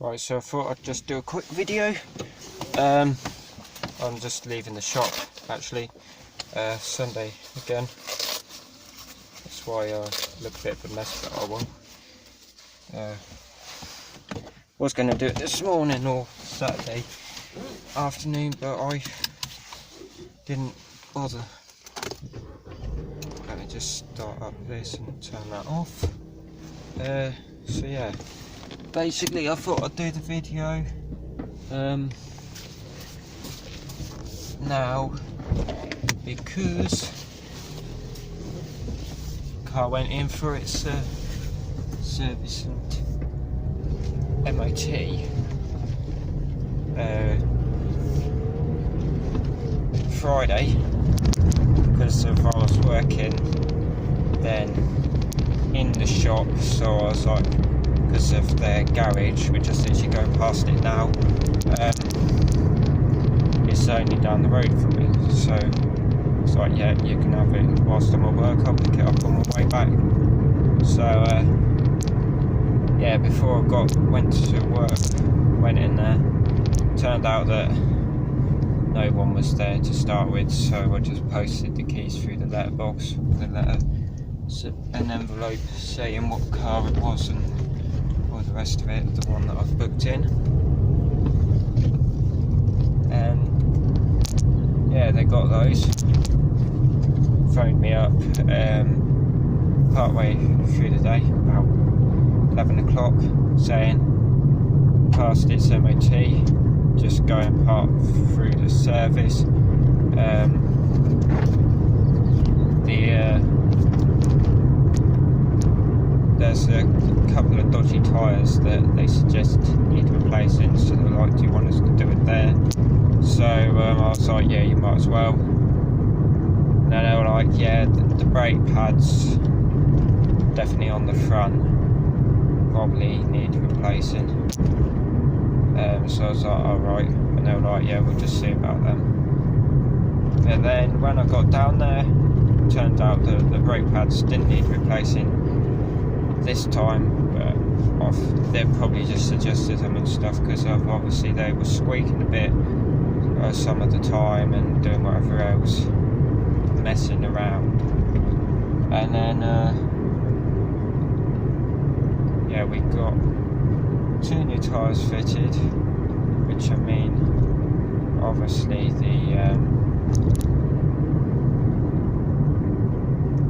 Right, so I thought I'd just do a quick video. I'm just leaving the shop actually. Sunday again. That's why I look a bit of a mess, but I won't. Was going to do it this morning or Saturday afternoon, but I didn't bother. Let me just start up this and turn that off. So yeah, basically I thought I'd do the video now because the car went in for its service and MOT Friday, because I was working then in the shop, so I was like, because of their garage, which is literally going past it now, it's only down the road from me, so it's like, yeah, you can have it whilst I'm at work, I'll pick it up on my way back. So yeah, before I went to work, went in there, turned out that no one was there to start with, so I just posted the keys through the letterbox with a letter, an envelope saying what car it was and all the rest of it, the one that I've booked in. And yeah, they got those, phoned me up part way through the day, about 11 o'clock, saying past its MOT, just go and park through the service. There's a couple of dodgy tyres that they suggest need replacing, so they're like, do you want us to do it there? So I was like, yeah, you might as well. And then they were like, yeah, the brake pads definitely on the front probably need replacing. So I was like, alright, and they were like, yeah, we'll just see about them. And then when I got down there, turned out the brake pads didn't need replacing this time, but they've probably just suggested them and stuff, because obviously they were squeaking a bit some of the time and doing whatever else, messing around. And then yeah, we got 2 new tyres fitted, which I mean, obviously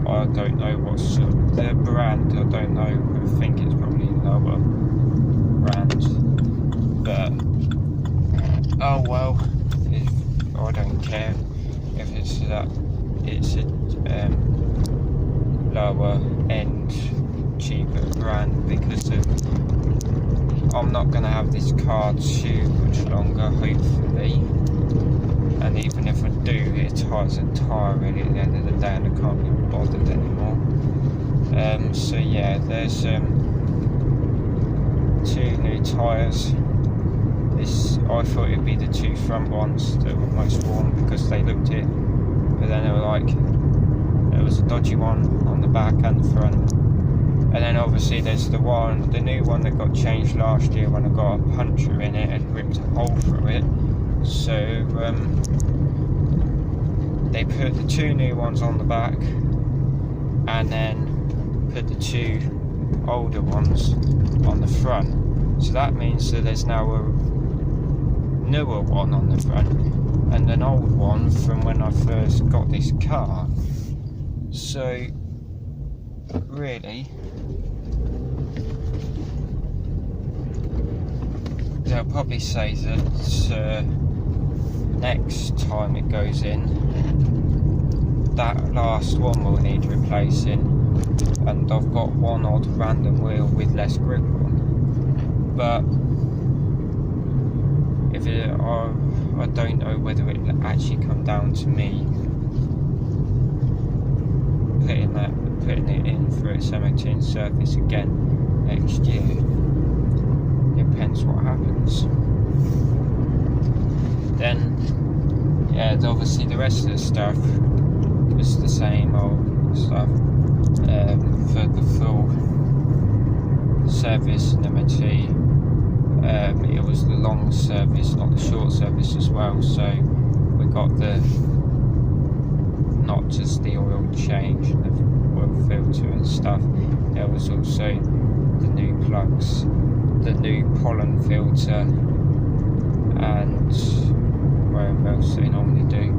I don't know what's the brand, I don't know, I think it's probably another brand, but oh well, I don't care if it's that, it's a lower end, cheaper brand, because I'm not going to have this car too much longer, hopefully, and even if I do, it tires a tyre really at the end of the day, and I can't be bothered anymore. So yeah, there's 2 new tyres. I thought it'd be the 2 front ones that were most worn, because they looked it, but then they were like, there was a dodgy one on the back and the front. And then obviously there's the new one that got changed last year when I got a puncture in it and ripped a hole through it. So they put the 2 new ones on the back, and then put the 2 older ones on the front. So that means that there's now a newer one on the front and an old one from when I first got this car. So really, they'll probably say that next time it goes in, that last one will need replacing, and I've got one odd random wheel with less grip on. But if I don't know whether it will actually come down to me putting it in for its MOT and service again next year. Depends what happens. Then yeah, obviously the rest of the stuff was the same old stuff for the full service and MOT. It was the long service, not the short service as well, so we got not just the oil change and the oil filter and stuff, there was also the new plugs, the new pollen filter, and whatever else they normally do.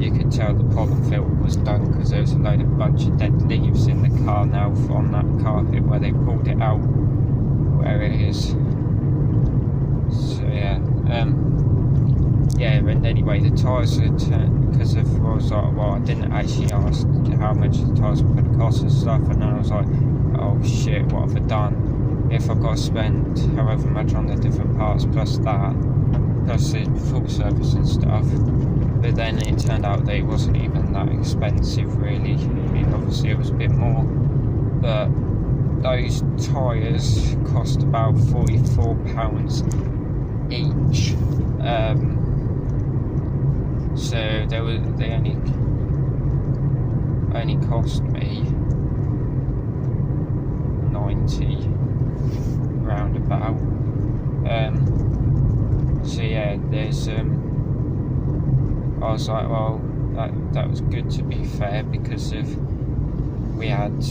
You could tell the pollen filter was done because there was a bunch of dead leaves in the car now from that carpet where they pulled it out where it is. So yeah, and anyway, the tyres had turned, because of, I was like, well, I didn't actually ask how much the tyres were going to cost and stuff, and then I was like, oh shit, what have I done? If I've got to spend however much on the different parts plus that, plus the full service and stuff. But then it turned out that it wasn't even that expensive really. I mean, obviously it was a bit more, but those tyres cost about £44 each. So they only cost me 90 roundabout. So yeah, there's I was like, well, that was good to be fair, because we had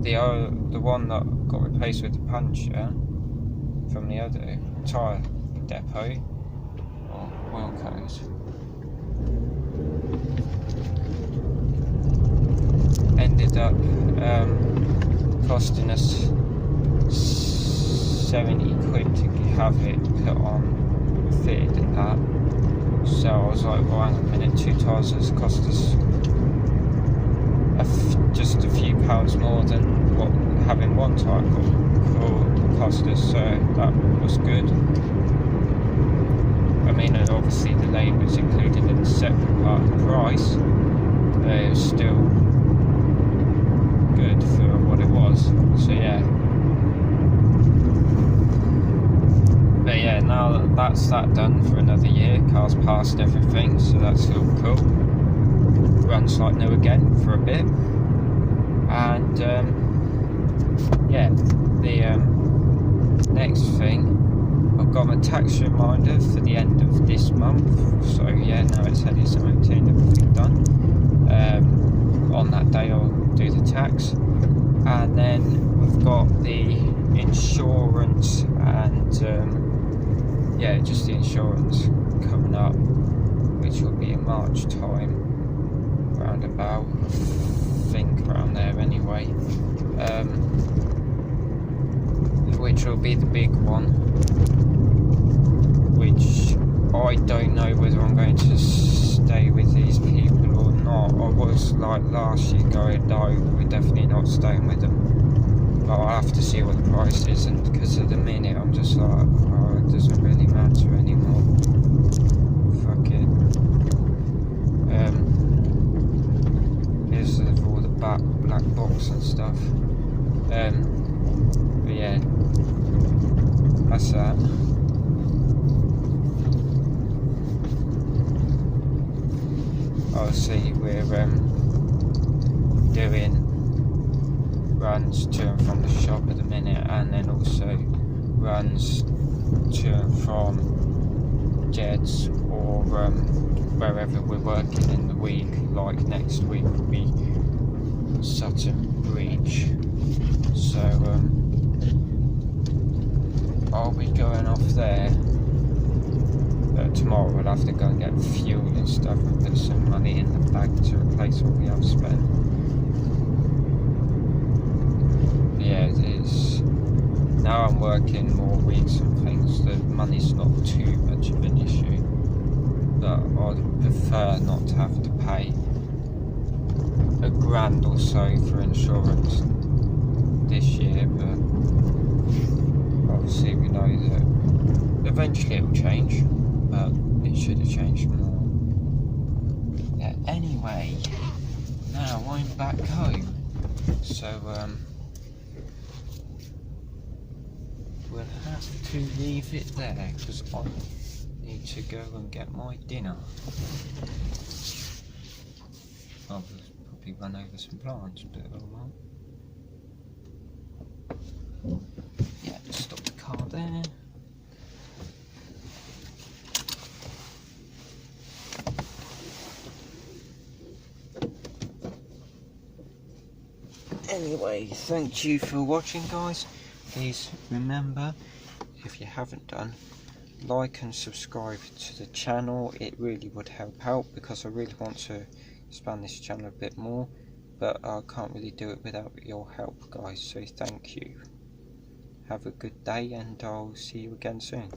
the one that got replaced with the puncture from the other tyre depot or Wilco's ended up costing us 70 quid to have it put on, fitted and that. So I was like, well, hang on a minute, 2 tyres has cost us just a few pounds more than what having one tyre cost us, so that was good. I mean, obviously the labour was included in the separate part of the price, but it was still good for what it was. So yeah. But yeah, now that's that done for another year. Car's passed everything, so that's all cool. Runs like new again for a bit. And yeah, the next thing, I've got my tax reminder for the end of this month. So yeah, now it's had its MOT and everything done. On that day I'll do the tax. And then we've got the insurance and yeah, just the insurance coming up, which will be in March time, roundabout, I think around there anyway, which will be the big one, which I don't know whether I'm going to stay with these people or not. I was like last year going, no, we're definitely not staying with them. I'll have to see what the price is, and because at the minute I'm just like, oh, it doesn't really matter anymore. Fuck it. Here's all the black box and stuff. But yeah, that's that. Obviously we're doing runs to and from the shop at the minute, and then also runs to and from Jed's or wherever we're working in the week. Like next week will be Sutton Breach, so I'll be going off there. Tomorrow we'll have to go and get fuel and stuff and put some money in the bag to replace what we have spent. Yeah, it is. Now I'm working more weeks and things, the money's not too much of an issue, but I'd prefer not to have to pay £1,000 or so for insurance this year, but obviously we know that eventually it will change, but it should have changed more. Yeah, anyway, now I'm back home, so we'll have to leave it there because I need to go and get my dinner. I'll probably run over some plants, but oh well. anyway, thank you for watching, guys. Please remember, if you haven't done, like and subscribe to the channel. It really would help out, because I really want to expand this channel a bit more, but I can't really do it without your help, guys. So thank you. Have a good day, and I'll see you again soon.